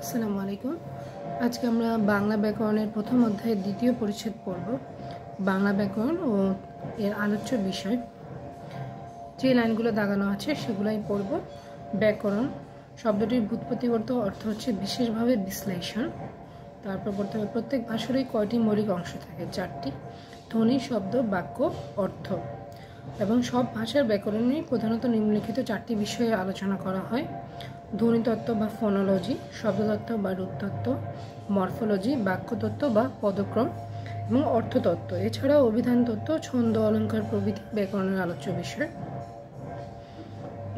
আসসালামু আলাইকুম। আজকে আমরা বাংলা ব্যাকরণের প্রথম অধ্যায়ের দ্বিতীয় পরিচ্ছেদ পড়ব। বাংলা ব্যাকরণ ও এর আলোচ্য বিষয়। যে লাইনগুলো দাগানো আছে সেগুলোই পড়ব। ব্যাকরণ শব্দটির ব্যুৎপত্তিগত অর্থ হচ্ছে বিশেষভাবে বিশ্লেষণ। তারপর পড়তে হবে প্রত্যেক ভাষারই কয়টি মৌলিক অংশ থাকে? 4টি। ধ্বনি, শব্দ, বাক্য, অর্থ। এবং সব ভাষার ব্যাকরণেই প্রধানত নিম্নলিখিত 4টি বিষয়ে আলোচনা করা হয়: ধ্বনিতত্ত্ব বা ফোনোলজি, শব্দতত্ত্ব বা রূপতত্ত্ব, মরফোলজি, বাক্যতত্ত্ব বা পদক্রম এবং অর্থতত্ত্ব। এছাড়াও অভিধান তত্ত্ব, ছন্দ, অলঙ্কার প্রভৃতি ব্যাকরণের আলোচ্য বিষয়।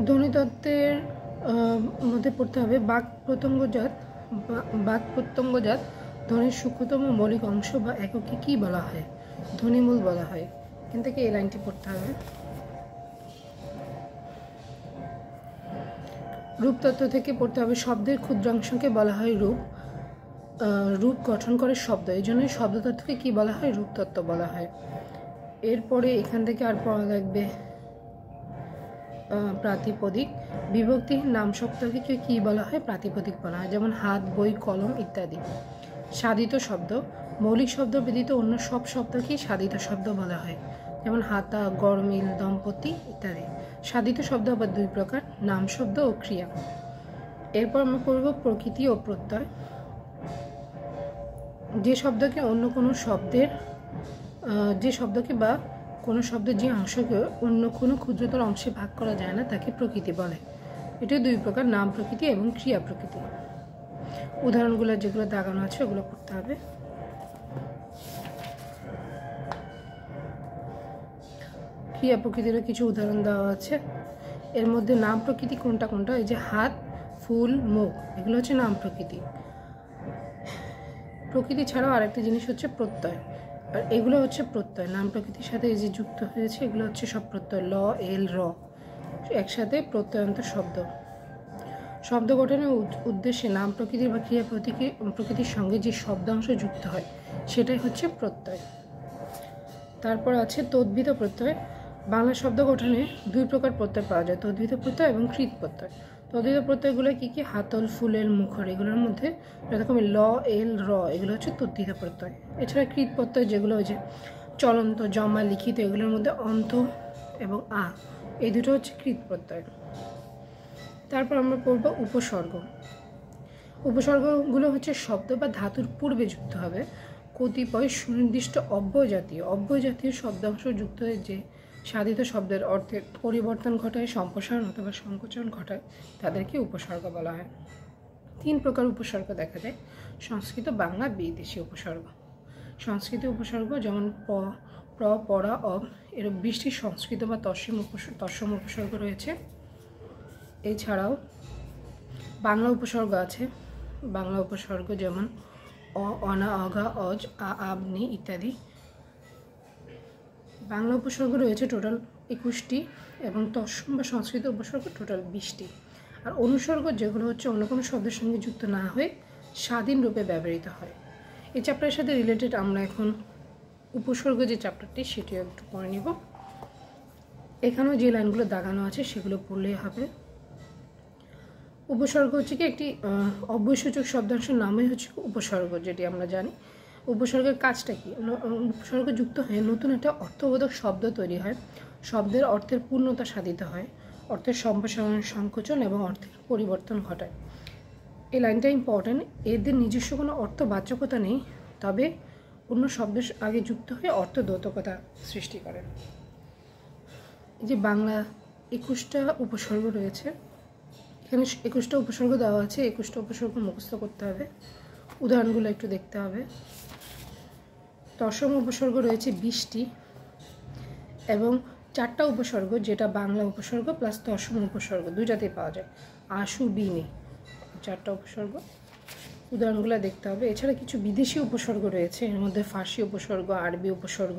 ধ্বনিতত্ত্বের মধ্যে পড়তে হবে বাক প্রত্যঙ্গজাত ধ্বনির সূক্ষ্মতম মৌলিক অংশ বা এককে কী বলা হয়? ধ্বনিমূল বলা হয়। এখান থেকে এই লাইনটি পড়তে হবে। রূপতত্ত্ব থেকে পড়তে হবে শব্দের ক্ষুদ্রাংশকে বলা হয় রূপ। রূপ গঠন করে শব্দ, এই জন্যই শব্দতত্ত্বকে কী বলা হয়? রূপতত্ত্ব বলা হয়। এরপরে এখান থেকে আর পড়া লাগবে প্রাতিপদিক। বিভক্তিহীন নাম শব্দকে কী বলা হয়? প্রাতিপদিক বলা হয়, যেমন হাত, বই, কলম ইত্যাদি। সাধিত শব্দ মৌলিক শব্দ ব্যতীত অন্য সব শব্দকেই সাধিত শব্দ বলা হয়, যেমন হাতা, গরমিল, দম্পতি ইত্যাদি। সাধিত শব্দ আবার দুই প্রকার: নাম শব্দ ও ক্রিয়া। এরপর আমরা পড়ব প্রকৃতি ও প্রত্যয়। যে শব্দকে অন্য কোনো শব্দের বা কোনো শব্দের যে অংশকে অন্য কোনো ক্ষুদ্রতর অংশে ভাগ করা যায় না তাকে প্রকৃতি বলে। এটা দুই প্রকার: নাম প্রকৃতি এবং ক্রিয়া প্রকৃতি। উদাহরণগুলো যেগুলো দাগানো আছে ওগুলো পড়তে হবে। ক্রিয়া প্রকৃতিরও কিছু উদাহরণ দেওয়া আছে। এর মধ্যে নাম প্রকৃতি কোনটা কোনটা? এই যে হাত, ফুল, মুখ, এগুলো হচ্ছে নাম প্রকৃতি। প্রকৃতি ছাড়াও আরেকটা জিনিস হচ্ছে প্রত্যয়, আর এগুলো হচ্ছে প্রত্যয়। নাম প্রকৃতির সাথে এই যে যুক্ত হয়েছে এগুলো হচ্ছে সব প্রত্যয়। ল, এল, র একসাথে প্রত্যয়ন্ত শব্দ। শব্দ গঠনের উদ্দেশ্যে নাম প্রকৃতির বা ক্রিয়া প্রকৃতির সঙ্গে যে শব্দাংশ যুক্ত হয় সেটাই হচ্ছে প্রত্যয়। তারপর আছে তদ্ভিত প্রত্যয়। বাংলা শব্দ গঠনে দুই প্রকার প্রত্যয় পাওয়া যায়: তদ্ভিত প্রত্যয় এবং কৃৎ প্রত্যয়। তদ্ভিত প্রত্যয়গুলো কী কী? হাতল, ফুলেল, মুখর, এগুলোর মধ্যে যথাক্রমে ল, এল, র এগুলো হচ্ছে তদ্ভিত প্রত্যয়। এছাড়া কৃৎ প্রত্যয় যেগুলো ওই যে চলন্ত, জমা, লিখিত, এগুলোর মধ্যে অন্ত এবং আ, এই দুটো হচ্ছে কৃৎ প্রত্যয়। তারপর আমরা পড়ব উপসর্গ। উপসর্গগুলো হচ্ছে শব্দ বা ধাতুর পূর্বে যুক্ত হবে কতিপয় সুনির্দিষ্ট অব্যয়জাতীয় শব্দাংশ যুক্ত হয়ে যে সাধিত শব্দের অর্থের পরিবর্তন ঘটায়, সম্প্রসারণ অথবা সংকোচন ঘটায় তাদেরকে উপসর্গ বলা হয়। 3 প্রকার উপসর্গ দেখা যায়: সংস্কৃত, বাংলা, বিদেশি উপসর্গ। সংস্কৃত উপসর্গ যেমন প্র, পরা, অব, এর 20টি সংস্কৃত বা তৎসম উপসর্গ রয়েছে। এছাড়াও বাংলা উপসর্গ আছে। বাংলা উপসর্গ যেমন অ, অনা, অগা, অজ, আ, আব, নি ইত্যাদি। বাংলা উপসর্গ রয়েছে টোটাল 21টি এবং তৎসম বা সংস্কৃত উপসর্গ টোটাল 20টি। আর অনুসর্গ যেগুলো হচ্ছে অন্য কোনো শব্দের সঙ্গে যুক্ত না হয়ে স্বাধীন রূপে ব্যবহৃত হয়। এই চ্যাপ্টারের সাথে রিলেটেড আমরা এখন উপসর্গ যে চ্যাপ্টারটি সেটিও একটু পড়ে নিব। এখানেও যে লাইনগুলো দাগানো আছে সেগুলো পড়লেই হবে। উপসর্গ হচ্ছে কি একটি অব্যয়সূচক শব্দাংশের নামই হচ্ছে উপসর্গ, যেটি আমরা জানি। উপসর্গের কাজটা কি? উপসর্গ যুক্ত হয়ে নতুন একটা অর্থবোধক শব্দ তৈরি হয়, শব্দের অর্থের পূর্ণতা সাধিত হয়, অর্থের সম্প্রসারণ, সংকোচন এবং অর্থের পরিবর্তন ঘটায়। এই লাইনটা ইম্পর্টেন্ট। এদের নিজস্ব কোনো অর্থবাচকতা নেই, তবে অন্য শব্দের আগে যুক্ত হয়ে অর্থদ্যোতকতা সৃষ্টি করে। এই যে বাংলা 21টা উপসর্গ রয়েছে, এখানে 21টা উপসর্গ দেওয়া আছে। 21টা উপসর্গ মুখস্থ করতে হবে। উদাহরণগুলো একটু দেখতে হবে। তৎসম উপসর্গ রয়েছে 20টি এবং 4টা উপসর্গ, যেটা বাংলা উপসর্গ প্লাস তৎসম উপসর্গ দুইটাতেই পাওয়া যায়। আশু, বিনে 4টা উপসর্গ। উদাহরণগুলো দেখতে হবে। এছাড়া কিছু বিদেশি উপসর্গ রয়েছে, এর মধ্যে ফার্সি উপসর্গ, আরবি উপসর্গ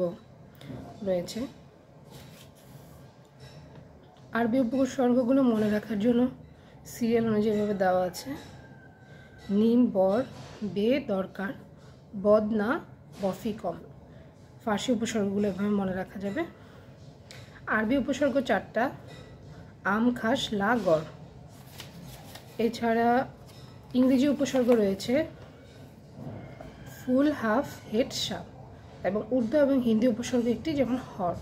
রয়েছে। আরবি উপসর্গগুলো মনে রাখার জন্য সিরিয়াল অনুযায়ীভাবে দেওয়া আছে: নিম, বর, বে, দরকার, বদ, না, বফি, কম। ফার্সি উপসর্গগুলো এভাবে মনে রাখা যাবে। আরবি উপসর্গ 4টা: আম, খাস, লা, গড়। এছাড়া ইংরেজি উপসর্গ রয়েছে ফুল, হাফ, হেড, সাপ, এবং উর্দু এবং হিন্দি উপসর্গ একটি, যেমন হর।